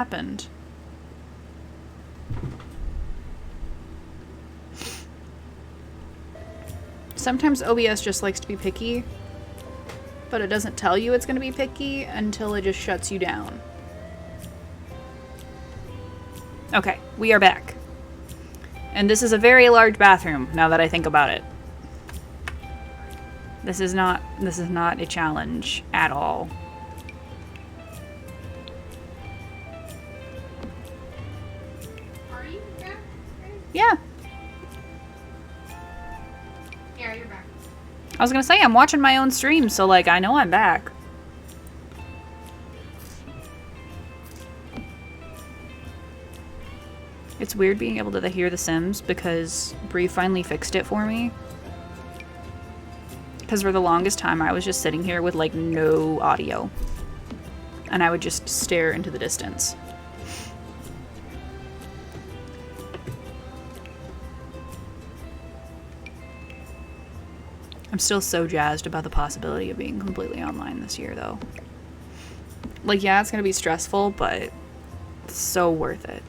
happened. Sometimes OBS just likes to be picky, but it doesn't tell you it's going to be picky until it just shuts you down. Okay, we are back. And this is a very large bathroom, now that I think about it. This is not a challenge at all. Are you back? Yeah. Yeah, you're back. I was gonna say, I'm watching my own stream, so like, I know I'm back. It's weird being able to hear The Sims because Bree finally fixed it for me. Because for the longest time I was just sitting here with like no audio. And I would just stare into the distance. I'm still so jazzed about the possibility of being completely online this year though. Like, yeah, it's gonna be stressful, but it's so worth it.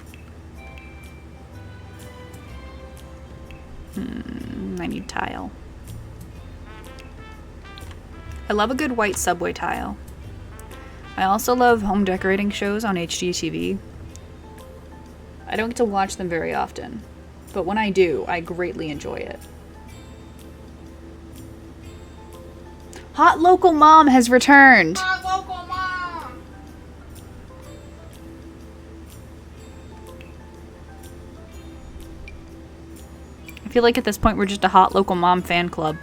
I need tile. I love a good white subway tile. I also love home decorating shows on HGTV. I don't get to watch them very often, but when I do, I greatly enjoy it. Hot Local Mom has returned! Hot local mom! I feel like at this point we're just a Hot Local Mom fan club.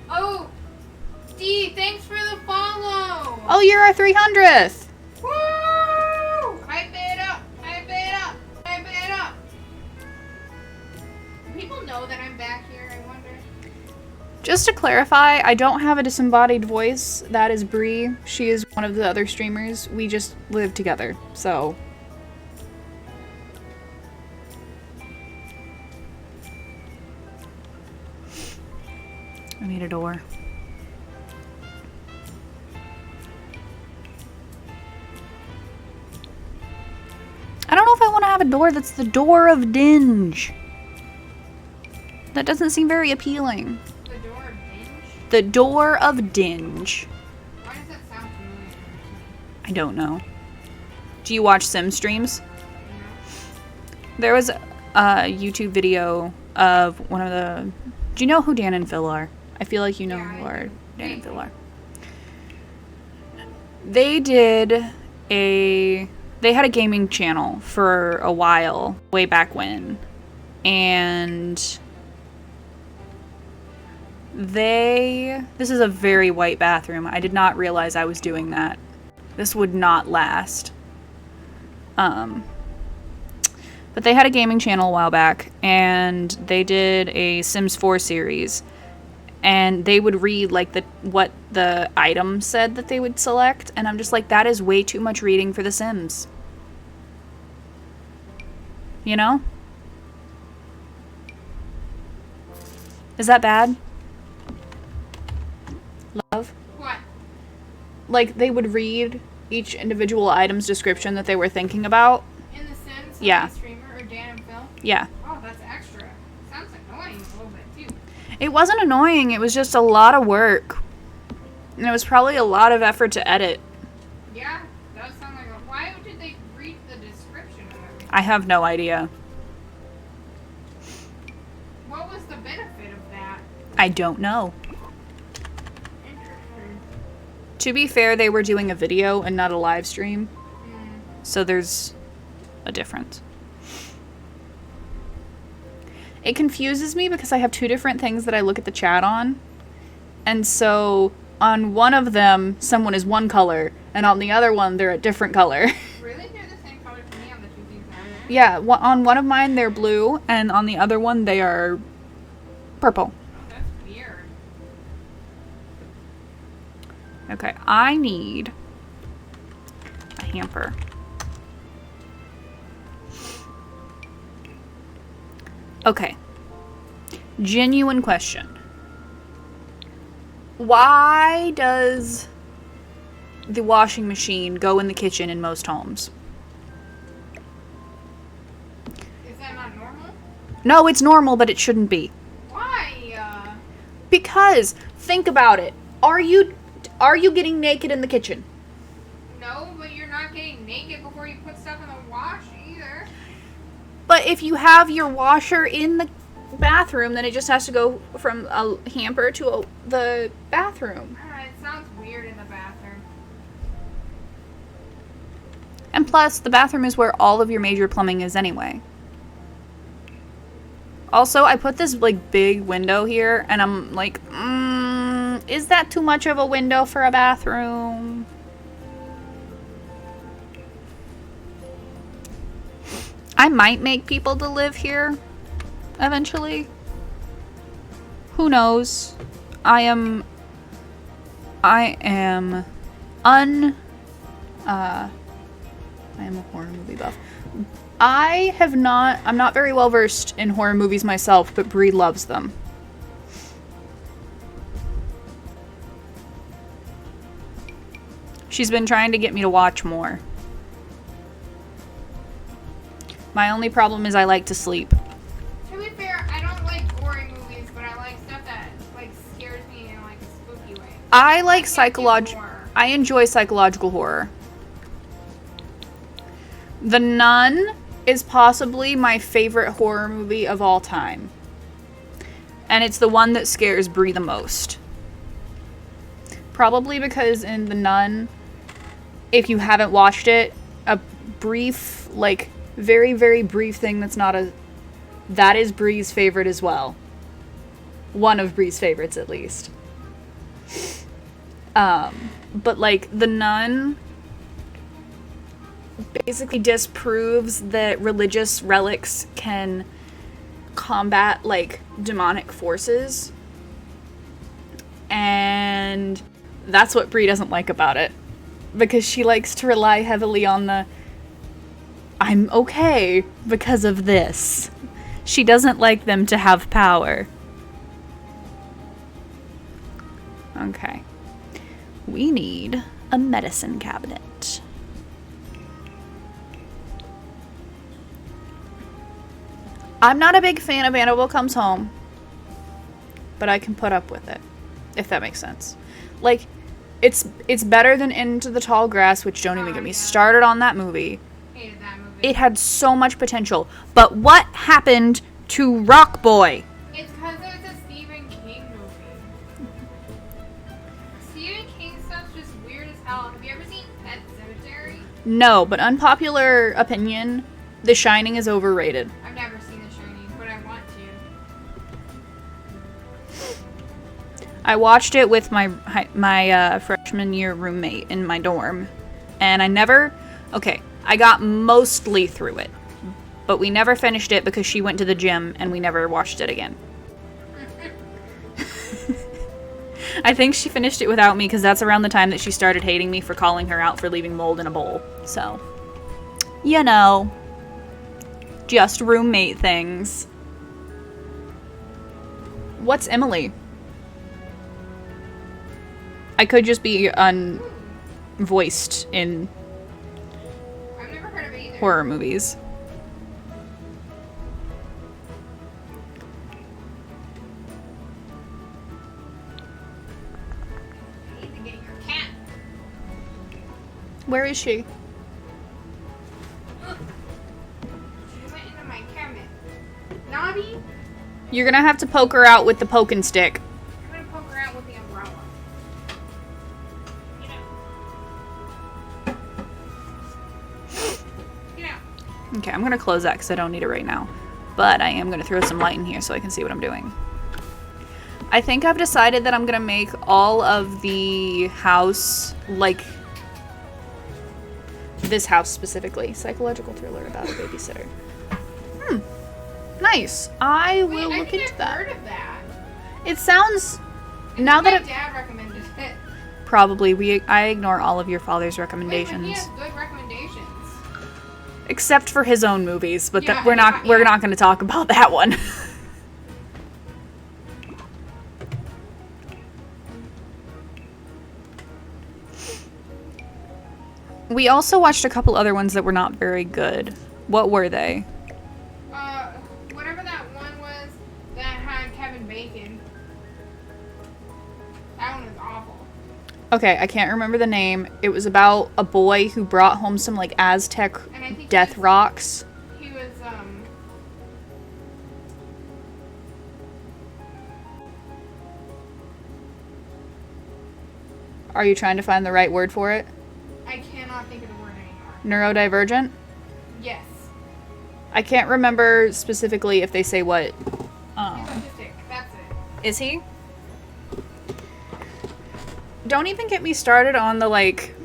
Oh! Dee, thanks for the follow! Oh, you're our 300th! Woo! Hype it up! Hype it up! Hype it up! People know that I'm back here, I wonder. Just to clarify, I don't have a disembodied voice. That is Bree. She is one of the other streamers. We just live together, so... I need a door. I don't know if I want to have a door that's the Door of Dinge. That doesn't seem very appealing. The door of Binge? The Door of Dinge. Why does that sound familiar? I don't know. Do you watch Sim streams? There was a YouTube video of one of the... Do you know who Dan and Phil are? I feel like you know Yeah, who I are do. Dan and Phil are. They had a gaming channel for a while, way back when. And this is a very white bathroom. I did not realize I was doing that. This would not last. But they had a gaming channel a while back, and they did a Sims 4 series. And they would read like what the item said that they would select, and I'm just like, that is way too much reading for The Sims. You know? Is that bad? Love? What? Like, they would read each individual item's description that they were thinking about. In The Sims? Yeah. Streamer or Dan and Phil? Yeah. Oh, that's extra. Sounds annoying a little bit, too. It wasn't annoying, it was just a lot of work. And it was probably a lot of effort to edit. Yeah, does sound like a... Why did they read the description of everything? I have no idea. What was the benefit of that? I don't know. Interesting. To be fair, they were doing a video and not a live stream. So there's a difference. It confuses me because I have two different things that I look at the chat on. And so on one of them, someone is one color, and on the other one, they're a different color. Really? They're the same color to me on the two things I have? Yeah, on one of mine, they're blue, and on the other one, they are purple. That's weird. Okay, I need a hamper. Okay. Genuine question. Why does the washing machine go in the kitchen in most homes? Is that not normal? No, it's normal, but it shouldn't be. Why? Because, think about it. Are you getting naked in the kitchen? No, but you're not getting naked before you put stuff in the wash either. But if you have your washer in the bathroom, then it just has to go from a hamper to the bathroom. It sounds weird in the bathroom. And plus, the bathroom is where all of your major plumbing is anyway. Also, I put this, like, big window here, and I'm like, is that too much of a window for a bathroom? I might make people to live here eventually. Who knows? I am a horror movie buff. I'm not very well versed in horror movies myself, but Bree loves them. She's been trying to get me to watch more. My only problem is I like to sleep. To be fair, I don't like gory movies, but I like stuff that like scares me in like a spooky way. I like Can't do psychological. horror. I enjoy psychological horror. The Nun is possibly my favorite horror movie of all time. And it's the one that scares Bree the most. Probably because in The Nun, if you haven't watched it, a brief, like, very, very brief thing that is Bree's favorite as well. One of Bree's favorites, at least. But, like, The Nun basically disproves that religious relics can combat, like, demonic forces. And that's what Bree doesn't like about it. Because she likes to rely heavily on the I'm okay because of this. She doesn't like them to have power. Okay. We need a medicine cabinet. I'm not a big fan of Annabelle Comes Home, but I can put up with it, if that makes sense. Like, it's better than Into the Tall Grass, which don't even get me started on that movie. Hated that movie. It had so much potential. But what happened to Rock Boy? It's because it's a Stephen King movie. Stephen King stuff's just weird as hell. Have you ever seen Pet Sematary? No, but unpopular opinion, The Shining is overrated. I've never seen The Shining, but I want to. I watched it with my freshman year roommate in my dorm, and I got mostly through it, but we never finished it because she went to the gym and we never watched it again. I think she finished it without me because that's around the time that she started hating me for calling her out for leaving mold in a bowl. So, you know, just roommate things. What's Emily? I could just be unvoiced in I've never heard of it either. horror movies. I need to get your cat. Where is she? She went into my cabinet. Nobby, You're gonna have to poke her out with the poking stick. I'm gonna poke her out with the umbrella. Get out. Okay, I'm gonna close that because I don't need it right now. But I am gonna throw some light in here so I can see what I'm doing. I think I've decided that I'm gonna make all of the house, like this house specifically, psychological thriller about a babysitter. Nice. I will Wait, I look think into I've that. heard of that. It sounds now My that it, dad recommended it. probably I ignore all of your father's Wait, but he recommendations. has good recommendations. Except for his own movies, but Yeah, we're not going to talk about that one. We also watched a couple other ones that were not very good. What were they? Whatever that one was that had Kevin Bacon. That one was awful. Okay, I can't remember the name. It was about a boy who brought home some like Aztec And I think death rocks. he was Are you trying to find the right word for it? I cannot think of the word anymore. Neurodivergent? Yes. I can't remember specifically if they say what. He's autistic. That's it. Is he? Don't even get me started on the like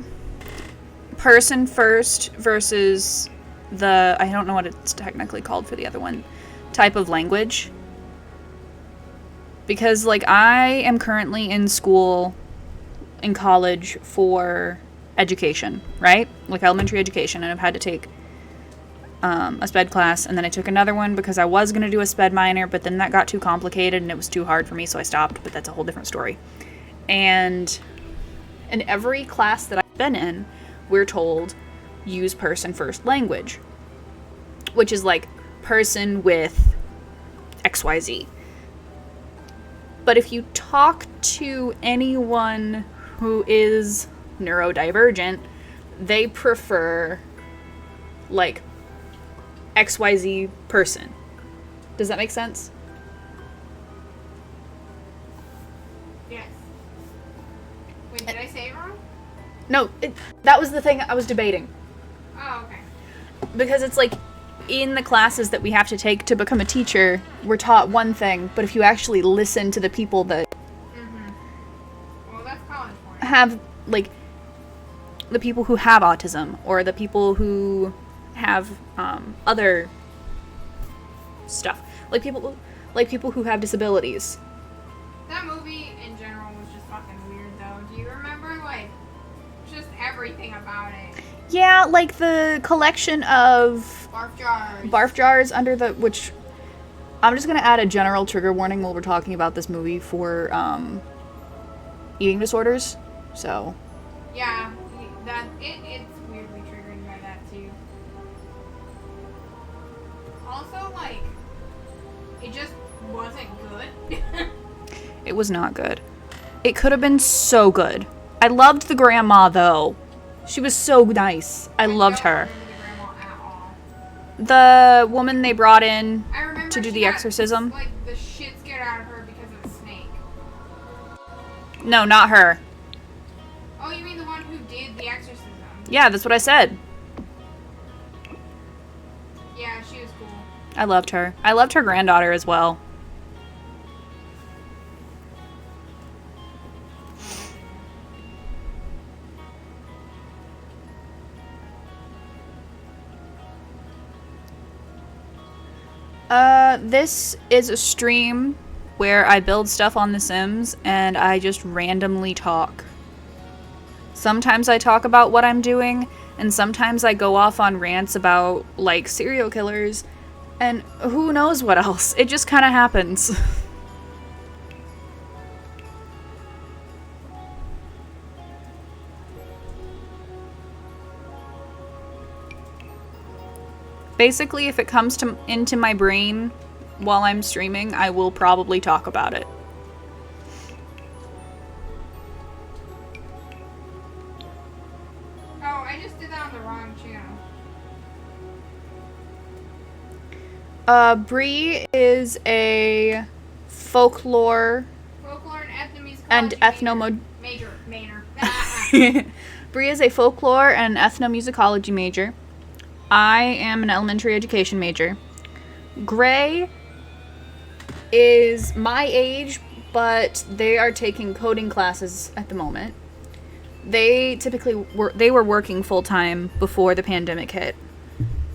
person first versus the, I don't know what it's technically called for the other one, type of language. Because like I am currently in school, in college for education, right? Like elementary education, and I've had to take a SPED class, and then I took another one because I was going to do a SPED minor, but then that got too complicated and it was too hard for me, so I stopped, but that's a whole different story. And in every class that I've been in, we're told use person first language, which is like person with XYZ. But if you talk to anyone who is neurodivergent, they prefer like XYZ person. Does that make sense? Yes. Wait, did I say it wrong? No, that was the thing I was debating. Oh, okay. Because it's like, in the classes that we have to take to become a teacher, we're taught one thing, but if you actually listen to the people that Well, that's college for you. have, like, the people who have autism, or the people who have other stuff, like people who have disabilities. That movie in general was just fucking weird, though. Do you remember, like, just everything about it? Yeah, like the collection of Barf jars. under the, which I'm just gonna add a general trigger warning while we're talking about this movie for eating disorders. So Yeah, it's weirdly triggering by that too. Also, like, it just wasn't good. it was not good. It could have been so good. I loved the grandma though. She was so nice. I loved her. don't remember the grandma at all. The woman they brought in I remember to do she the got, exorcism. like, the shit scared out of her because of the snake. No, not her. Oh, you mean the one who did the exorcism? Yeah, that's what I said. Yeah, she was cool. I loved her. I loved her granddaughter as well. This is a stream where I build stuff on The Sims and I just randomly talk. Sometimes I talk about what I'm doing, and sometimes I go off on rants about, like, serial killers, and who knows what else. It just kind of happens. Basically, if it comes into my brain while I'm streaming, I will probably talk about it. Oh, I just did that on the wrong channel. Bree is a folklore Folklore and ethnomusicology and Major. Bree is a folklore and ethnomusicology major. I am an elementary education major. Gray is my age, but they are taking coding classes at the moment. They typically were working full time before the pandemic hit.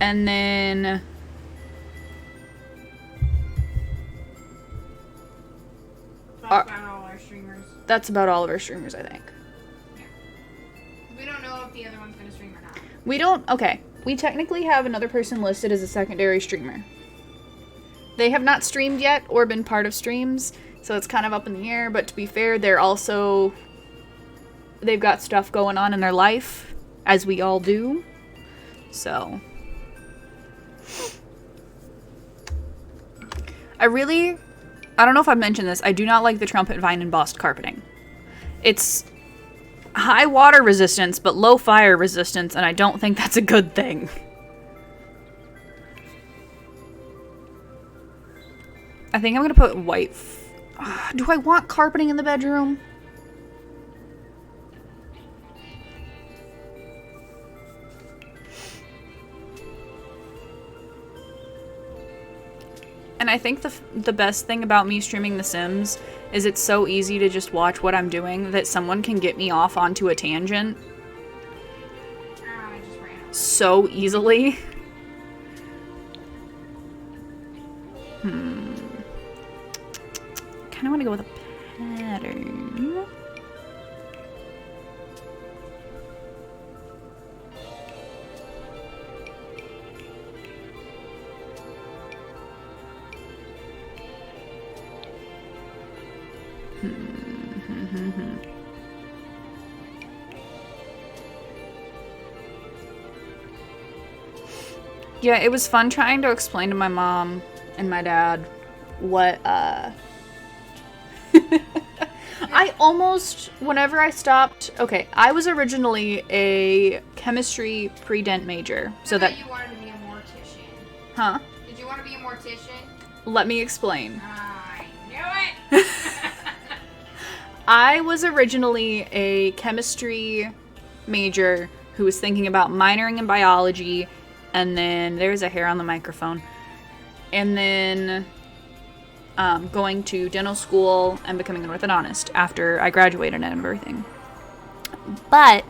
And then That's about all our streamers. that's about all of our streamers, I think. We don't know if the other one's gonna stream or not. We don't, okay. We technically have another person listed as a secondary streamer. They have not streamed yet or been part of streams, so it's kind of up in the air, but to be fair, they've got stuff going on in their life, as we all do. So I don't know if I've mentioned this, I do not like the trumpet vine embossed carpeting. It's high water resistance, but low fire resistance, and I don't think that's a good thing. I think I'm gonna put white. Do I want carpeting in the bedroom? And I think the best thing about me streaming The Sims is it's so easy to just watch what I'm doing that someone can get me off onto a tangent I just ran. so easily. Kind of want to go with a pattern. Yeah, it was fun trying to explain to my mom and my dad what, I almost, whenever I stopped, okay, I was originally a chemistry pre-dent major, so I that, thought you wanted to be a mortician. huh? Did you want to be a mortician? Let me explain. I knew it! I was originally a chemistry major who was thinking about minoring in biology, and then there's a hair on the microphone, and then going to dental school and becoming an orthodontist after I graduated and everything. But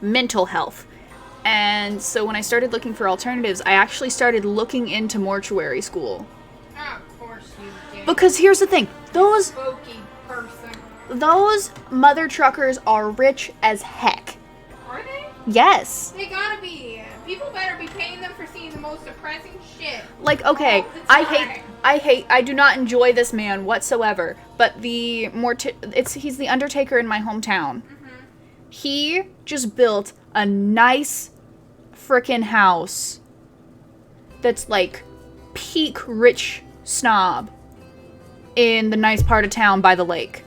mental health. And so when I started looking for alternatives, I actually started looking into mortuary school. Oh, of course you did. Because here's the thing, those Spooky person. mother truckers are rich as heck. Are they? Yes. They gotta be. People better be paying them for seeing the most depressing shit. Like, okay, All the I do not enjoy this man whatsoever, but he's the Undertaker in my hometown. He just built a nice frickin' house that's like peak rich snob in the nice part of town by the lake.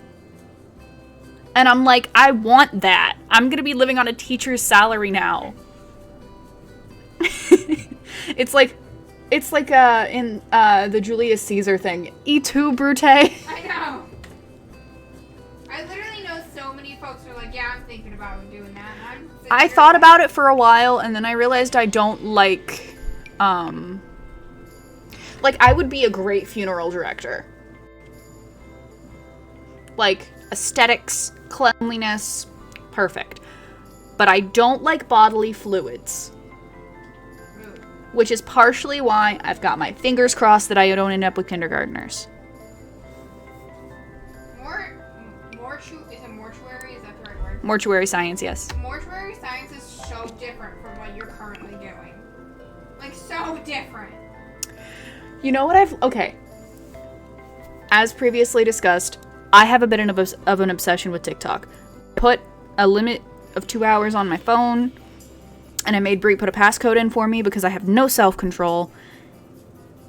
And I'm like, I want that. I'm gonna be living on a teacher's salary now. It's like in the Julius Caesar thing. Et tu, Brute? I know. I literally know so many folks who are like, yeah, I'm thinking about doing that. And I'm sitting I there thought like, about it for a while, and then I realized I don't like, I would be a great funeral director. Like, aesthetics, cleanliness, perfect. But I don't like bodily fluids. Which is partially why I've got my fingers crossed that I don't end up with kindergartners. Is it mortuary? Is that the right word? Mortuary science, yes. Mortuary science is so different from what you're currently doing. Like, so different. You know what okay. As previously discussed, I have a bit of an obsession with TikTok. Put a limit of 2 hours on my phone, and I made Brie put a passcode in for me because I have no self-control.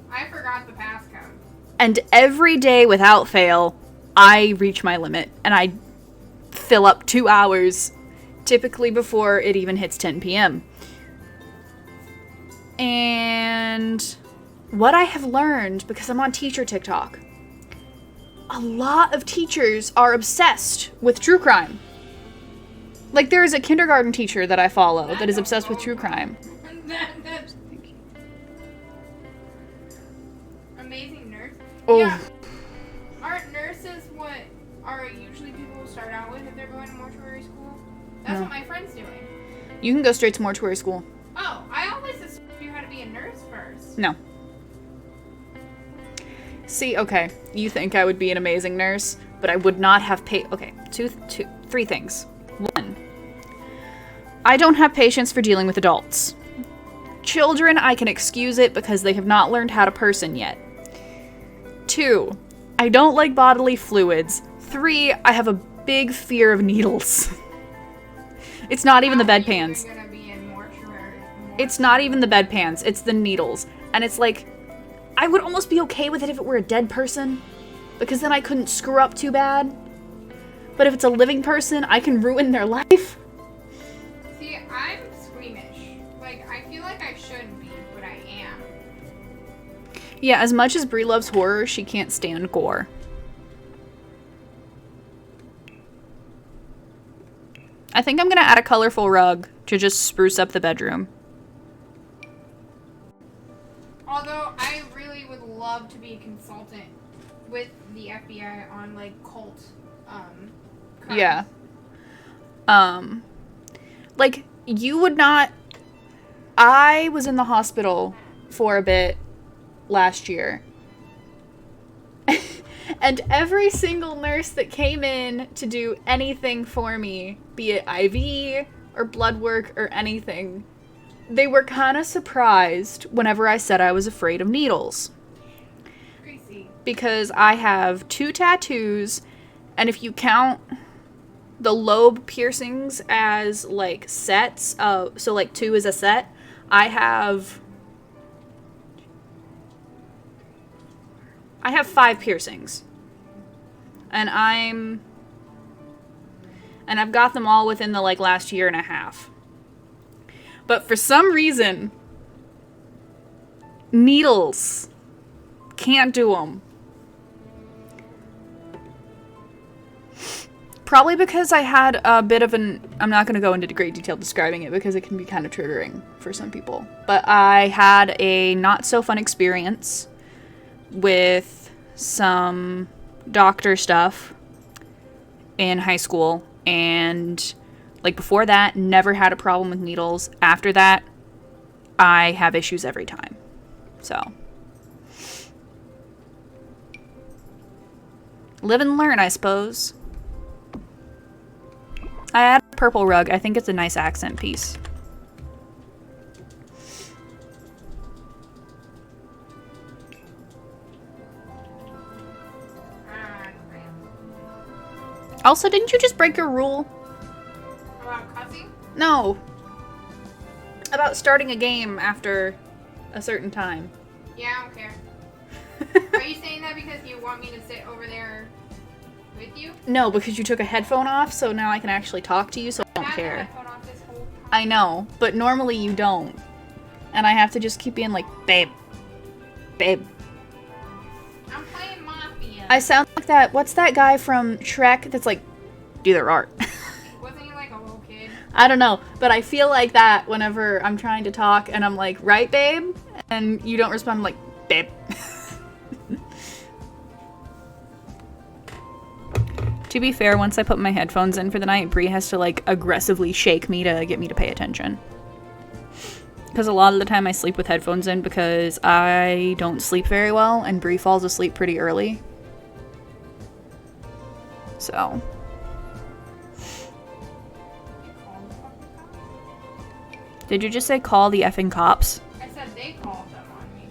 I forgot the passcode. And every day without fail, I reach my limit, and I fill up 2 hours, typically before it even hits 10 p.m. And what I have learned, because I'm on teacher TikTok, a lot of teachers are obsessed with true crime. Like, there is a kindergarten teacher that I follow that is obsessed with true crime. That's amazing nurse. Oh. Yeah. Aren't nurses what are usually people who start out with if they're going to mortuary school? That's No. what my friend's doing. You can go straight to mortuary school. Oh, I always assumed you had to be a nurse first. No. See, okay, you think I would be an amazing nurse, but I would not have okay, three things. 1, I don't have patience for dealing with adults. Children, I can excuse it because they have not learned how to person yet. 2, I don't like bodily fluids. 3, I have a big fear of needles. It's not even the How are you bedpans. even gonna be in mortuary? It's not even the bedpans. It's the needles. And it's like, I would almost be okay with it if it were a dead person, because then I couldn't screw up too bad. But if it's a living person, I can ruin their life. See, I'm squeamish. Like, I feel like I shouldn't be, but I am. Yeah, as much as Brie loves horror, she can't stand gore. I think I'm gonna add a colorful rug to just spruce up the bedroom. Although, I really would love to be a consultant with the FBI on, like, cult, crimes. Yeah. Like, you would not... I was in the hospital for a bit last year. And every single nurse that came in to do anything for me, be it IV or blood work or anything, they were kind of surprised whenever I said I was afraid of needles. Crazy. Because I have 2 tattoos, and if you count the lobe piercings as, like, sets, so, like, 2 is a set, I have 5 piercings. And I've got them all within the, like, last year and a half. But for some reason, needles, can't do them. Probably because I had a bit of an... I'm not going to go into great detail describing it because it can be kind of triggering for some people. But I had a not so fun experience with some doctor stuff in high school. And, like, before that, never had a problem with needles. After that, I have issues every time. So... live and learn, I suppose. I added a purple rug. I think it's a nice accent piece. Also, didn't you just break your rule? About cussing? No. About starting a game after a certain time. Yeah, I don't care. Are you saying that because you want me to sit over there with you? No, because you took a headphone off, so now I can actually talk to you, so I don't I've had care. the headphone off this whole time. I know, but normally you don't. And I have to just keep being like, babe. Babe. I'm playing Mafia. I sound like that, what's that guy from Shrek that's like, do their art? Wasn't he like a little kid? I don't know, but I feel like that whenever I'm trying to talk and I'm like, right, babe? And you don't respond, I'm like, babe. To be fair, once I put my headphones in for the night, Brie has to, like, aggressively shake me to get me to pay attention. Because a lot of the time I sleep with headphones in because I don't sleep very well, and Brie falls asleep pretty early. So... Did you just say call the effing cops? I said they called them on me.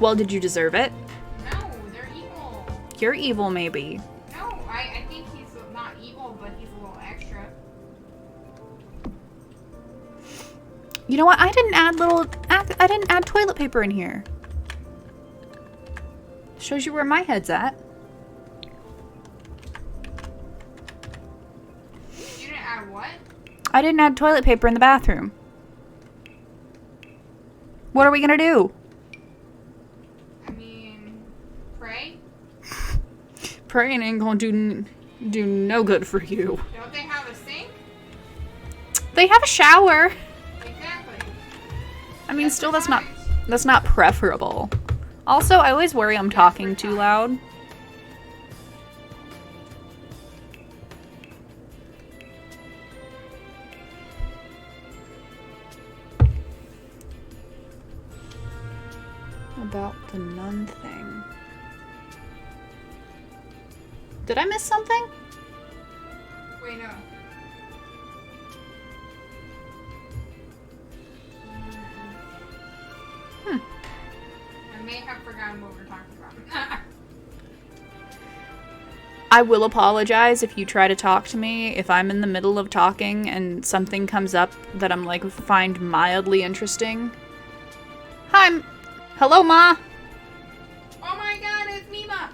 Well, did you deserve it? No, they're evil. You're evil, maybe. No, I think he's not evil, but he's a little extra. You know what? I didn't add toilet paper in here. Shows you where my head's at. You didn't add what? I didn't add toilet paper in the bathroom. What are we gonna do? I mean, pray? Praying ain't gonna do no good for you. Don't they have a sink? They have a shower. Exactly. I mean, That's still, nice. that's not preferable. Also, I always worry I'm talking too loud. About the nun thing. Did I miss something? Wait, no. I may have forgotten what we're talking about. I will apologize if you try to talk to me. If I'm in the middle of talking and something comes up that I'm like find mildly interesting. Hi, hello, Ma. Oh my god, it's Mima!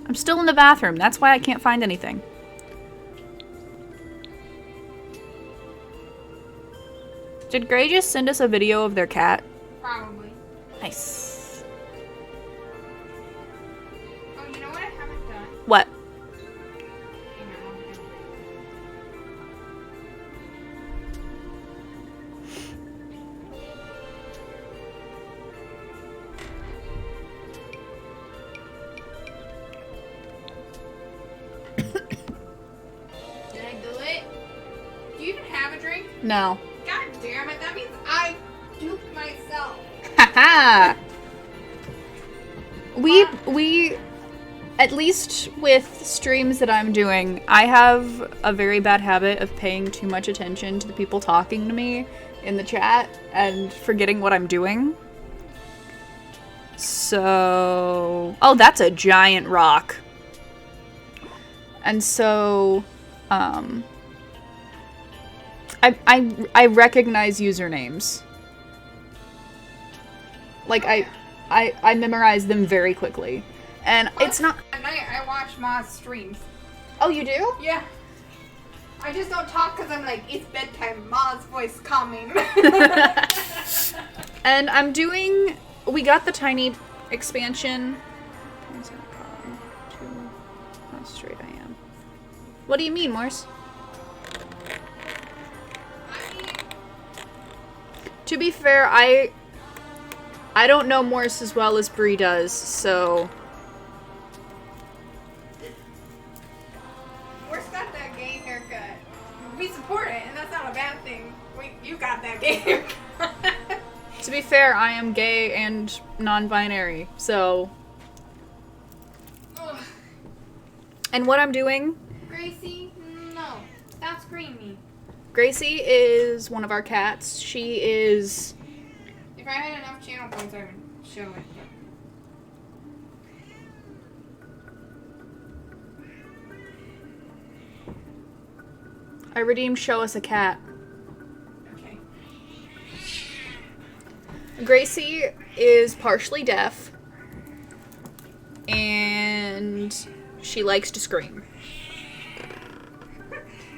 I'm still in the bathroom. That's why I can't find anything. Did Gray just send us a video of their cat? Probably. Nice. Oh, you know what I haven't done? What? Hang on, I'll do it. Did I do it? Do you even have a drink? No. God damn it, that means I duped myself. Haha. We at least with streams that I'm doing, I have a very bad habit of paying too much attention to the people talking to me in the chat and forgetting what I'm doing. So, oh, that's a giant rock. And so, I recognize usernames. Like, I memorize them very quickly. And it's not... At night, I watch Ma's streams. Oh, you do? Yeah. I just don't talk because I'm like, it's bedtime. Ma's voice calming. And I'm doing... We got the tiny expansion. How straight I am. What do you mean, Morse? I mean, To be fair, I don't know Morse as well as Bree does, so... Morse got that gay haircut. We support it, and that's not a bad thing. You got that gay haircut. To be fair, I am gay and non-binary, so... Ugh. And what I'm doing... Gracie, no. Stop screaming. Gracie is one of our cats. She is... If I had enough channel points, I would show it. I redeemed Show Us a Cat. Okay. Gracie is partially deaf. And she likes to scream.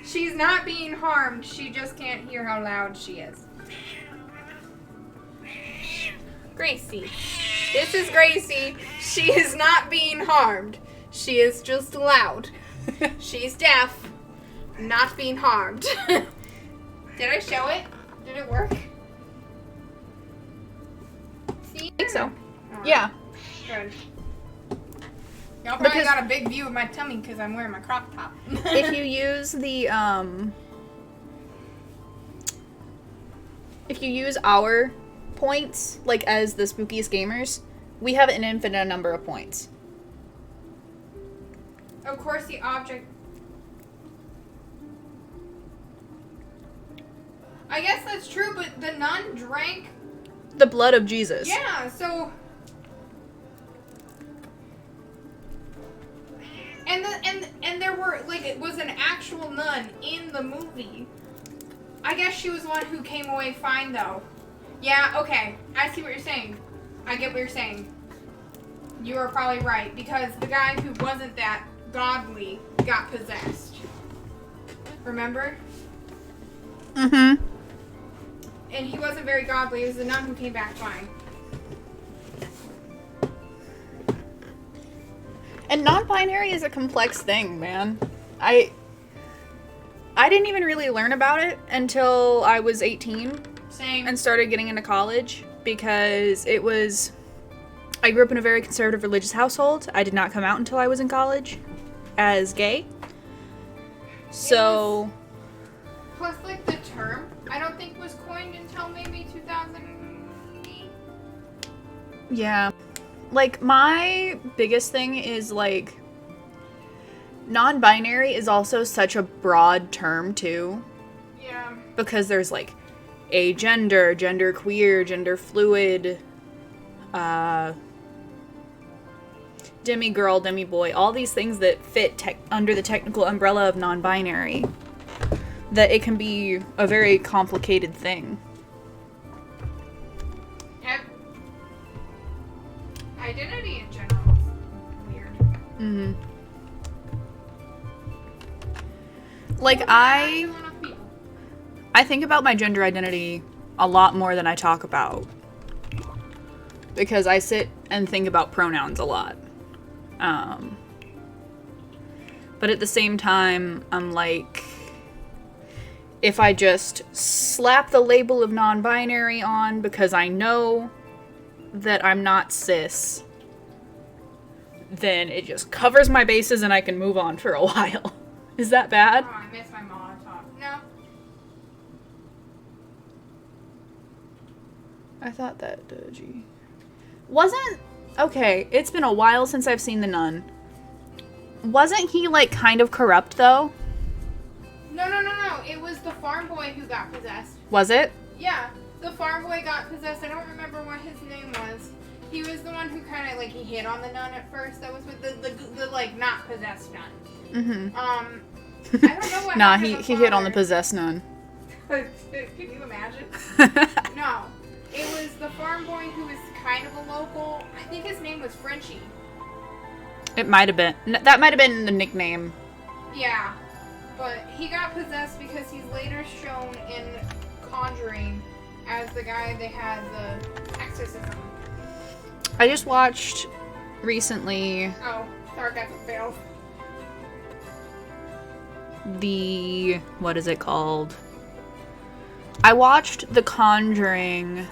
She's not being harmed. She just can't hear how loud she is. Gracie. This is Gracie. She is not being harmed. She is just loud. She's deaf. Not being harmed. Did I show it? Did it work? See? I think so. Alright, Yeah. Good. Y'all probably Because- got a big view of my tummy because I'm wearing my crop top. If you use the, if you use our points, like as the spookiest gamers, we have an infinite number of points. Of course, the object. I guess that's true, but the nun drank. The blood of Jesus. Yeah, so. And there were like it was an actual nun in the movie. I guess she was the one who came away fine though. Yeah, okay. I see what you're saying. I get what you're saying. You are probably right because the guy who wasn't that godly got possessed. Remember? Mm-hmm. And he wasn't very godly. It was the nun who came back fine. And non-binary is a complex thing, man. I didn't even really learn about it until I was 18 Same. and started getting into college because it was... I grew up in a very conservative religious household. I did not come out until I was in college as gay. So... Plus, like, the term, I don't think was coined until maybe 2008. Yeah. Like, my biggest thing is, like, Non-binary is also such a broad term, too. Yeah. Because there's, like, agender, gender queer, gender fluid, demi-girl, demi-boy, all these things that fit under the technical umbrella of non-binary. That it can be a very complicated thing. Identity in general is weird. Mm-hmm. Like, I think about my gender identity a lot more than I talk about. Because I sit and think about pronouns a lot. But at the same time, I'm like, if I just slap the label of non-binary on because I know that I'm not cis, then it just covers my bases and I can move on for a while. Is that bad? Oh, I missed my Molotov. No. I thought that, gee. Wasn't... Okay, it's been a while since I've seen The Nun. Wasn't he, like, kind of corrupt, though? No. It was the farm boy who got possessed. Was it? Yeah, the farm boy got possessed. I don't remember what his name was. He was the one who kind of, like, he hit on the nun at first. That was with the like, not possessed nun. Mm-hmm. I don't know what Nah, he hit on the possessed nun. Can you imagine? No. It was the farm boy who was kind of a local. I think his name was Frenchie. It might have been. That might have been the nickname. Yeah. But he got possessed because he's later shown in Conjuring as the guy that had the exorcism. I just watched recently Oh, sarcasm fails. what is it called? I watched The Conjuring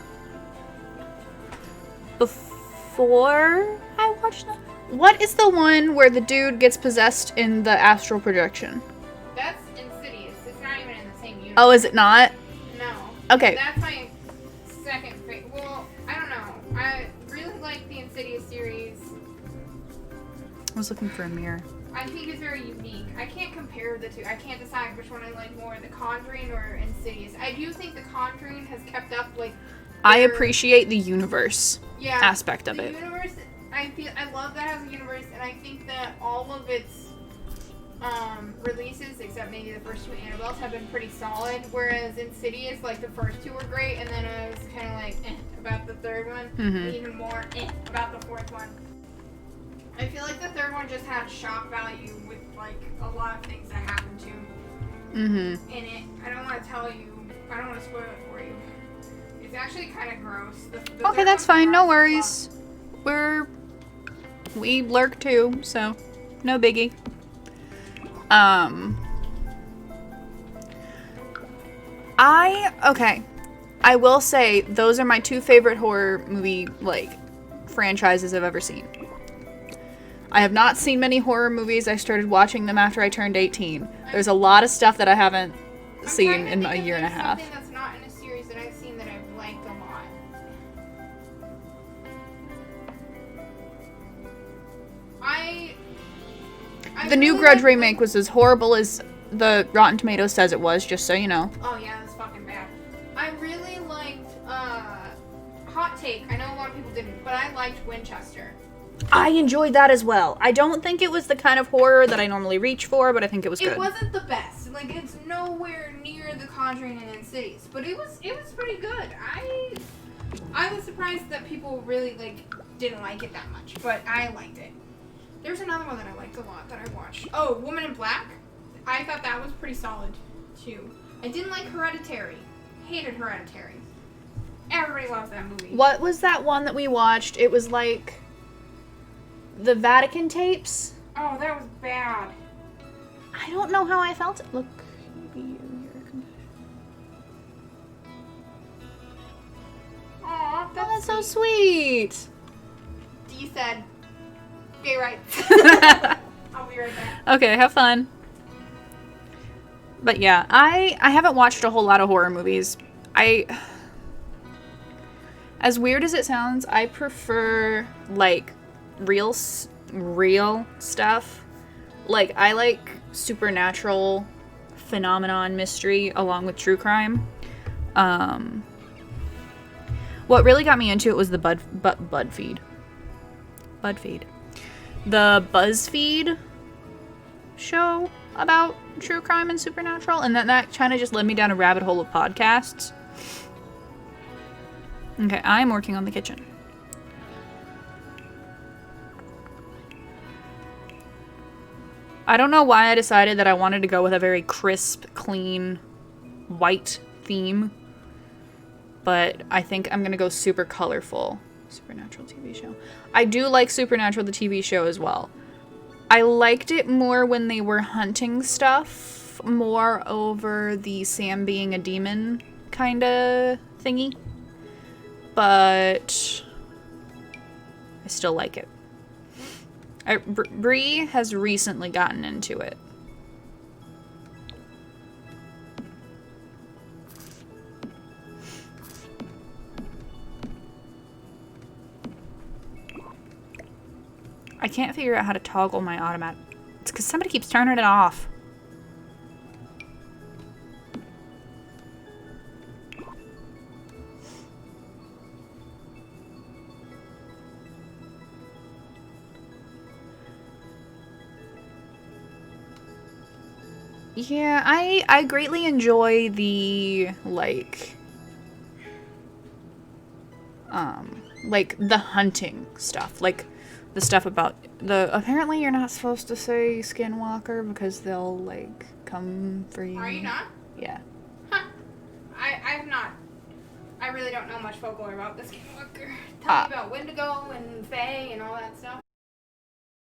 before I watched that. What is the one where the dude gets possessed in the astral projection? That's Insidious. It's not even in the same universe. Oh, is it not? No. Okay. That's my second favorite. Well, I don't know. I really like the Insidious series. I was looking for a mirror. I think it's very unique. I can't compare the two. I can't decide which one I like more, The Conjuring or Insidious. I do think The Conjuring has kept up, like... I appreciate the universe aspect of the it. Universe, I love that it has a universe, and I think that all of its releases, except maybe the first two Annabelles, have been pretty solid, whereas Insidious, like, the first two were great, and then I was kind of like, about the third one, and even more, about the fourth one. I feel like the third one just had shock value with, like, a lot of things that happened to in it. I don't want to tell you. I don't want to spoil it for you. It's actually kind of gross. The Okay, that's fine. No worries. We lurk too, so no biggie. I will say those are my two favorite horror movie, like, franchises I've ever seen. I have not seen many horror movies. I started watching them after I turned 18. There's a lot of stuff that I haven't seen in a year and a half. Something that's not in a series that I've seen that I've liked a lot. The new Grudge remake was as horrible as the Rotten Tomatoes says it was, just so you know. Oh yeah, that's fucking bad. I really liked, hot take. I know a lot of people didn't, but I liked Winchester. I enjoyed that as well. I don't think it was the kind of horror that I normally reach for, but I think it was good. It wasn't the best. Like, it's nowhere near The Conjuring and Insidious, but it was pretty good. I was surprised that people really, like, didn't like it that much, but I liked it. There's another one that I liked a lot that I watched. Oh, Woman in Black. I thought that was pretty solid, too. I didn't like Hereditary. Hated Hereditary. Everybody loves that movie. What was that one that we watched? It was like the Vatican tapes. Oh, that was bad. I don't know how I felt. Look. Aw, That's so sweet. D said, gay rights. I'll be right back. Okay, have fun. But yeah, I haven't watched a whole lot of horror movies. As weird as it sounds, I prefer, like, real stuff like, I like supernatural phenomenon mystery along with true crime. What really got me into it was the BuzzFeed. The BuzzFeed show about true crime and supernatural, and that kind of just led me down a rabbit hole of podcasts. Okay, I'm working on the kitchen. I don't know why I decided that I wanted to go with a very crisp, clean, white theme, but I think I'm gonna go super colorful. Supernatural TV show. I do like Supernatural, the TV show, as well. I liked it more when they were hunting stuff, more over the Sam being a demon kind of thingy. But I still like it. Bree has recently gotten into it. I can't figure out how to toggle my automatic. It's because somebody keeps turning it off. Yeah, I greatly enjoy the, like the hunting stuff. Like, the stuff about apparently you're not supposed to say skinwalker because they'll, like, come for you. Are you not? Yeah. Huh. I've not. I really don't know much folklore about the Skinwalker. Tell me about Wendigo and Fae and all that stuff.